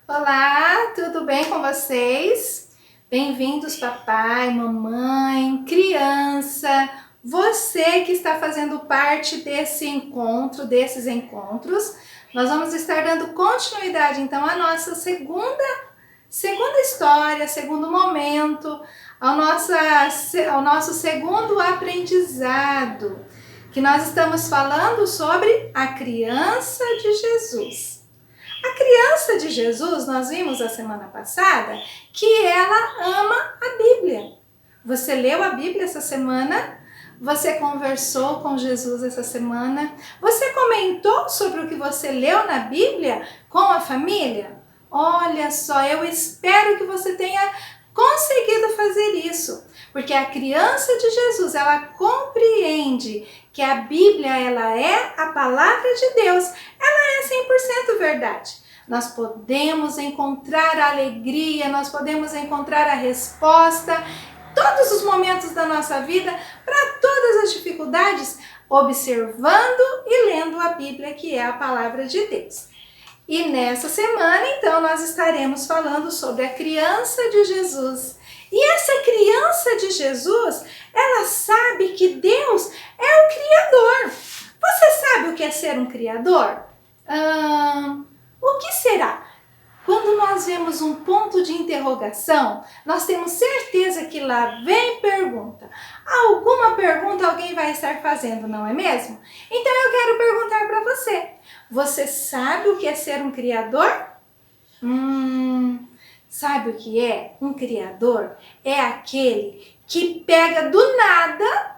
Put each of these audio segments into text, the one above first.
Olá, tudo bem com vocês? Bem-vindos, papai, mamãe, criança, você que está fazendo parte desses encontros. Nós vamos estar dando continuidade, então, à nossa segunda história, segundo momento, ao nosso segundo aprendizado, que nós estamos falando sobre a criança de Jesus. A criança de Jesus, nós vimos a semana passada, que ela ama a Bíblia. Você leu a Bíblia essa semana? Você conversou com Jesus essa semana? Você comentou sobre o que você leu na Bíblia com a família? Olha só, eu espero que você tenha conseguido fazer isso, porque a criança de Jesus, ela compreende que a Bíblia, ela é a palavra de Deus, ela é 100% verdade. Nós podemos encontrar a alegria, nós podemos encontrar a resposta, todos os momentos da nossa vida, para todas as dificuldades, observando e lendo a Bíblia, que é a palavra de Deus. E nessa semana, então, nós estaremos falando sobre a criança de Jesus. E essa criança de Jesus, ela sabe que Deus é o Criador. Você sabe o que é ser um Criador? O que será? Quando nós vemos um ponto de interrogação, nós temos certeza que lá vem pergunta. Alguma pergunta alguém vai estar fazendo, não é mesmo? Então eu quero perguntar para você. Você sabe o que é ser um criador? Sabe o que é? Um criador é aquele que pega do nada,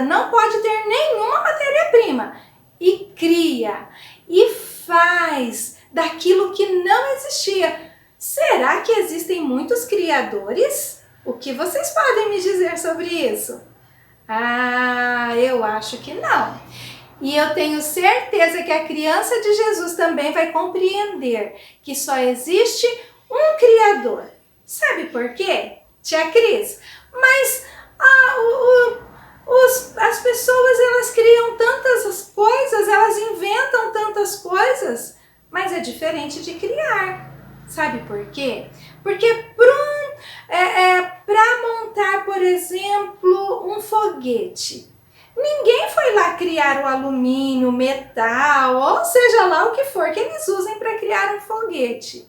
não pode ter nenhuma matéria-prima, e cria, e faz daquilo que não existia. Será que existem muitos criadores? O que vocês podem me dizer sobre isso? Eu acho que não. E eu tenho certeza que a criança de Jesus também vai compreender que só existe um Criador. Sabe por quê, tia Cris? Mas as pessoas, elas criam tantas coisas, elas inventam tantas coisas, mas é diferente de criar. Sabe por quê? Porque para montar, por exemplo, um foguete, ninguém foi lá criar o alumínio, o metal, ou seja lá o que for que eles usem para criar um foguete.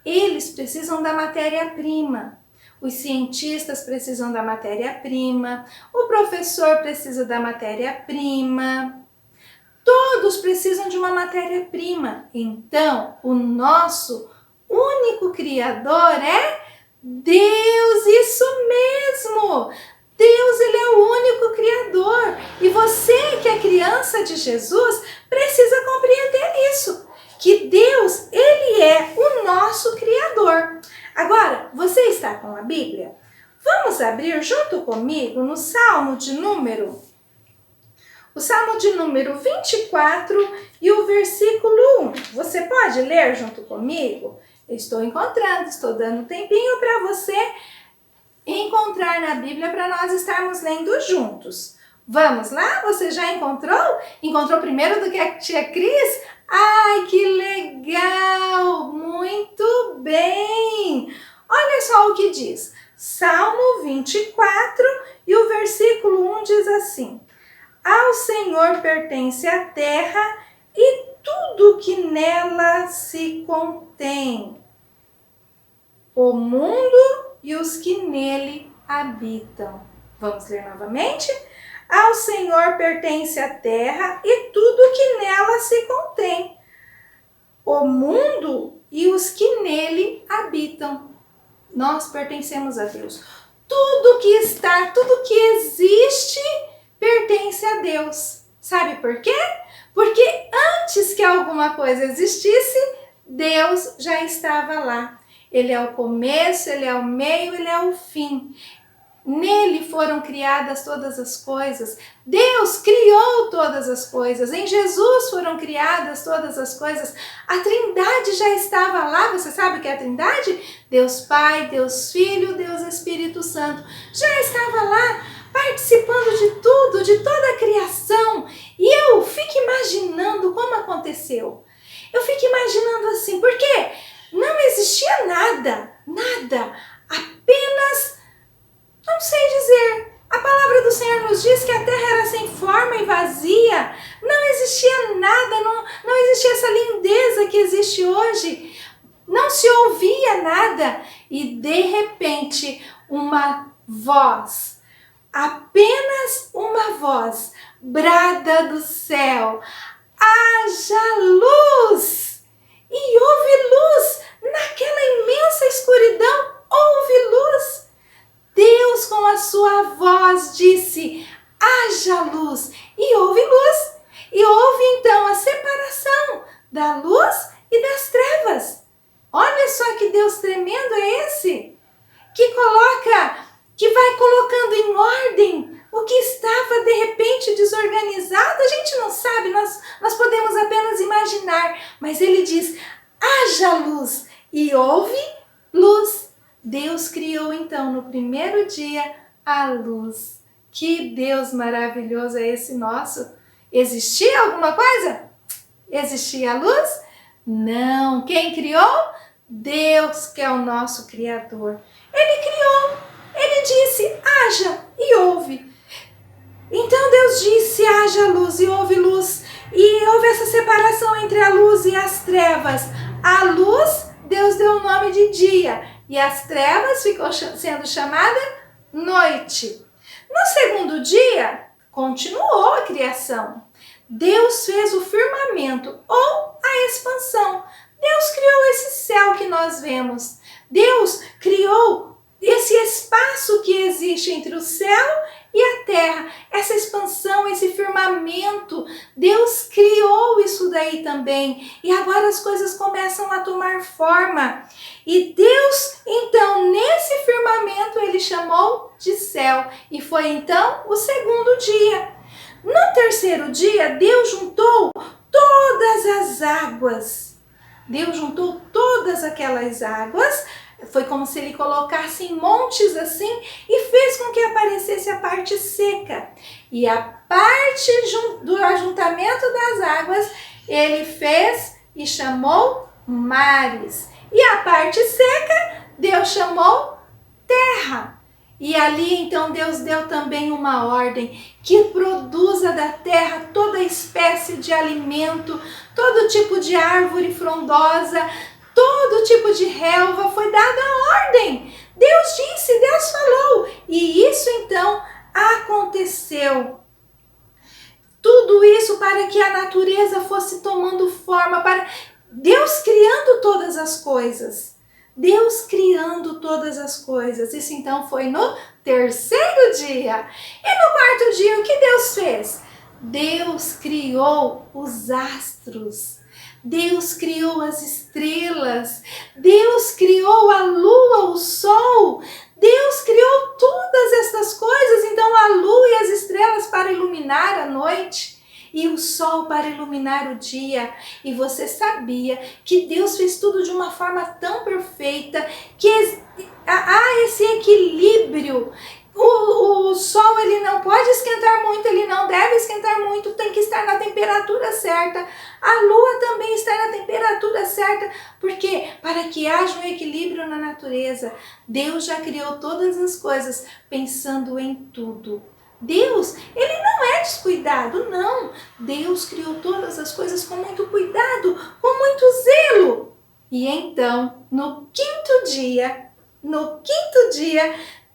Eles precisam da matéria-prima. Os cientistas precisam da matéria-prima, o professor precisa da matéria-prima. Todos precisam de uma matéria-prima. Então, o nosso único Criador é Deus, isso mesmo! Deus, ele é o único Criador. E você, que é criança de Jesus, precisa compreender isso, que Deus, ele é o nosso Criador. Agora, você está com a Bíblia? Vamos abrir junto comigo no Salmo de número 24 e o versículo 1. Você pode ler junto comigo? Eu estou encontrando, estou dando um tempinho para você encontrar na Bíblia para nós estarmos lendo juntos. Vamos lá? Você já encontrou? Encontrou primeiro do que a tia Cris? Ai, que legal! Muito bem! Olha só o que diz. Salmo 24 e o versículo 1 diz assim: Ao Senhor pertence a terra e tudo que nela se contém, o mundo e os que nele habitam. Vamos ler novamente? Ao Senhor pertence a terra e tudo que nela se contém, o mundo e os que nele habitam. Nós pertencemos a Deus. Tudo que está, tudo que existe pertence a Deus. Sabe por quê? Porque antes que alguma coisa existisse, Deus já estava lá. Ele é o começo, ele é o meio, ele é o fim. Nele foram criadas todas as coisas. Deus criou todas as coisas. Em Jesus foram criadas todas as coisas. A Trindade já estava lá. Você sabe o que é a Trindade? Deus Pai, Deus Filho, Deus Espírito Santo. Já estava lá, participando de tudo, de toda a criação. E eu fico imaginando como aconteceu. Eu fico imaginando assim, porque nada, nada, apenas, não sei dizer. A palavra do Senhor nos diz que a terra era sem forma e vazia, não existia nada, não existia essa lindeza que existe hoje, não se ouvia nada e de repente uma voz, apenas uma voz, brada do céu: haja luz! E houve luz, naquela imensa escuridão houve luz. Deus com a sua voz disse: haja luz, e houve luz. E houve então a separação da luz e das trevas. Olha só que Deus tremendo é esse, que vai colocando em ordem o que estava de repente desorganizado. A gente não sabe, nós podemos apenas imaginar, mas ele diz: haja luz, e houve luz. Deus criou então no primeiro dia a luz. Que Deus maravilhoso é esse nosso! Existia alguma coisa? Existia a luz? Não. Quem criou? Deus, que é o nosso Criador. Ele criou, ele disse: haja, e houve. Então Deus disse: haja luz, e houve luz. E houve essa separação entre a luz e as trevas. A luz, Deus deu o nome de dia, e as trevas ficou sendo chamada noite. No segundo dia, continuou a criação. Deus fez o firmamento, ou a expansão. Deus criou esse céu que nós vemos. Deus criou esse espaço que existe entre o céu e a terra, essa expansão, esse firmamento. Deus criou isso daí também. E agora as coisas começam a tomar forma. E Deus, então, nesse firmamento, ele chamou de céu. E foi então o segundo dia. No terceiro dia, Deus juntou todas as águas. Deus juntou todas aquelas águas. Foi como se ele colocasse em montes assim e fez com que aparecesse a parte seca. E a parte do ajuntamento das águas ele fez e chamou mares. E a parte seca Deus chamou terra. E ali então Deus deu também uma ordem que produza da terra toda espécie de alimento, todo tipo de árvore frondosa, todo tipo de relva. Foi dada a ordem. Deus disse, Deus falou. E isso então aconteceu. Tudo isso para que a natureza fosse tomando forma, para Deus criando todas as coisas. Deus criando todas as coisas. Isso então foi no terceiro dia. E no quarto dia o que Deus fez? Deus criou os astros. Deus criou as estrelas, Deus criou a lua, o sol, Deus criou todas essas coisas. Então a lua e as estrelas para iluminar a noite e o sol para iluminar o dia. E você sabia que Deus fez tudo de uma forma tão perfeita que há esse equilíbrio. O sol ele não pode esquentar muito, ele não deve esquentar muito, tem que estar na temperatura certa. A lua também está na temperatura certa, porque para que haja um equilíbrio na natureza, Deus já criou todas as coisas pensando em tudo. Deus, ele não é descuidado, não. Deus criou todas as coisas com muito cuidado, com muito zelo. E então, no quinto dia,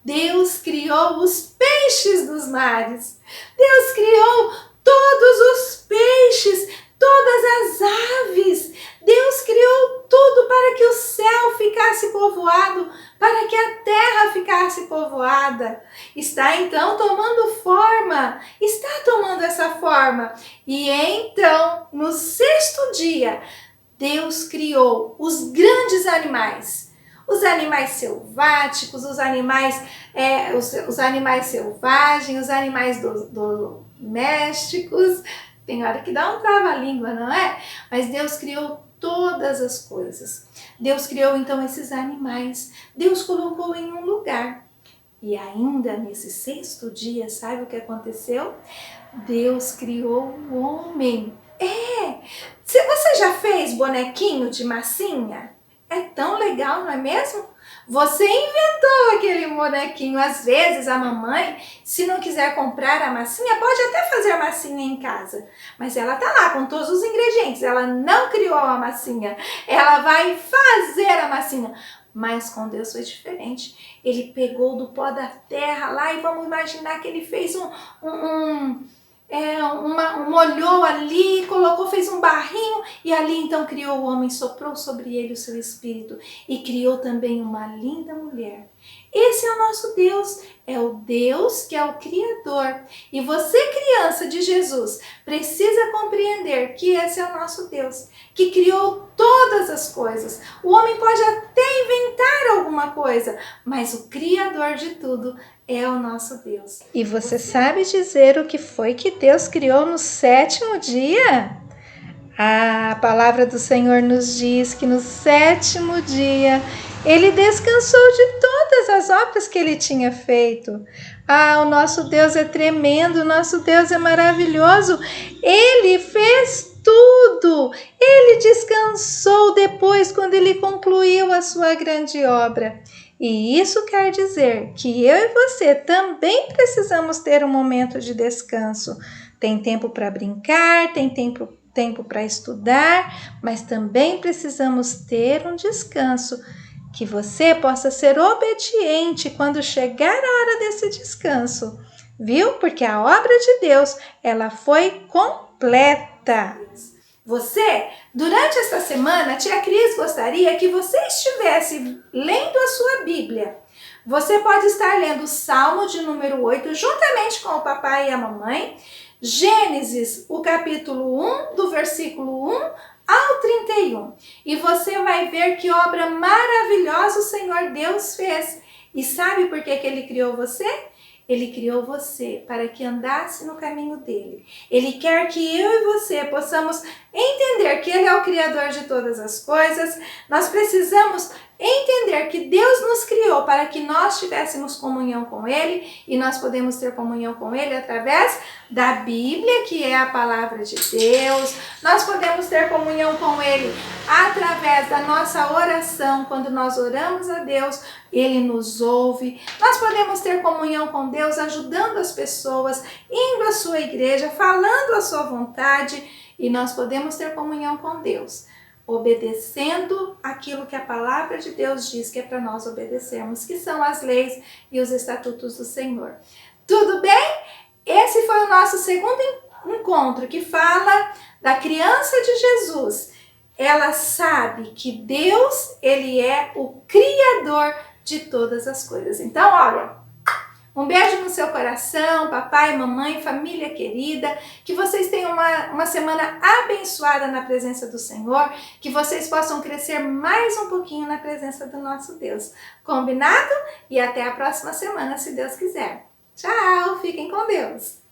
Deus criou os peixes dos mares. Deus criou todos os peixes, todas as aves. Deus criou tudo para que o céu ficasse povoado, para que a terra ficasse povoada. Está então tomando forma, está tomando essa forma. E então, no sexto dia, Deus criou os grandes animais. Os animais selváticos, os animais selvagens, os animais domésticos. Tem hora que dá um trava-língua, não é? Mas Deus criou todas as coisas. Deus criou então esses animais. Deus colocou em um lugar. E ainda nesse sexto dia, sabe o que aconteceu? Deus criou o homem. Você já fez bonequinho de massinha? É tão legal, não é mesmo? Você inventou aquele bonequinho. Às vezes a mamãe, se não quiser comprar a massinha, pode até fazer a massinha em casa. Mas ela tá lá com todos os ingredientes. Ela não criou a massinha. Ela vai fazer a massinha. Mas com Deus foi diferente. Ele pegou do pó da terra lá e vamos imaginar que ele fez molhou ali, colocou, fez um barrinho e ali então criou o homem, soprou sobre ele o seu espírito e criou também uma linda mulher. Esse é o nosso Deus, é o Deus que é o Criador. E você, criança de Jesus, precisa compreender que esse é o nosso Deus, que criou todas as coisas. O homem pode até inventar alguma coisa, mas o Criador de tudo é o nosso Deus. E você sabe dizer o que foi que Deus criou no 7º dia? A palavra do Senhor nos diz que no 7º dia ele descansou de todas as obras que ele tinha feito. O nosso Deus é tremendo, o nosso Deus é maravilhoso. Ele fez tudo. Ele descansou depois, quando ele concluiu a sua grande obra. E isso quer dizer que eu e você também precisamos ter um momento de descanso. Tem tempo para brincar, tem tempo para estudar, mas também precisamos ter um descanso, que você possa ser obediente quando chegar a hora desse descanso, viu? Porque a obra de Deus, ela foi completa. Você, durante esta semana, a tia Cris gostaria que você estivesse lendo a sua Bíblia. Você pode estar lendo o Salmo de número 8, juntamente com o papai e a mamãe, Gênesis, o capítulo 1, do versículo 1 ao 31. E você vai ver que obra maravilhosa o Senhor Deus fez. E sabe por que ele criou você? Ele criou você para que andasse no caminho dele. Ele quer que eu e você possamos entender que ele é o Criador de todas as coisas. Nós precisamos entender que Deus nos criou para que nós tivéssemos comunhão com ele, e nós podemos ter comunhão com ele através da Bíblia, que é a palavra de Deus. Nós podemos ter comunhão com ele através da nossa oração. Quando nós oramos a Deus, ele nos ouve. Nós podemos ter comunhão com Deus ajudando as pessoas, indo à sua igreja, falando a sua vontade, e nós podemos ter comunhão com Deus obedecendo aquilo que a palavra de Deus diz que é para nós obedecermos, que são as leis e os estatutos do Senhor. Tudo bem? Esse foi o nosso segundo encontro, que fala da criança de Jesus. Ela sabe que Deus, ele é o Criador de todas as coisas. Então, olha, um beijo no seu coração, papai, mamãe, família querida, que vocês tenham uma semana abençoada na presença do Senhor, que vocês possam crescer mais um pouquinho na presença do nosso Deus. Combinado? E até a próxima semana, se Deus quiser. Tchau, fiquem com Deus!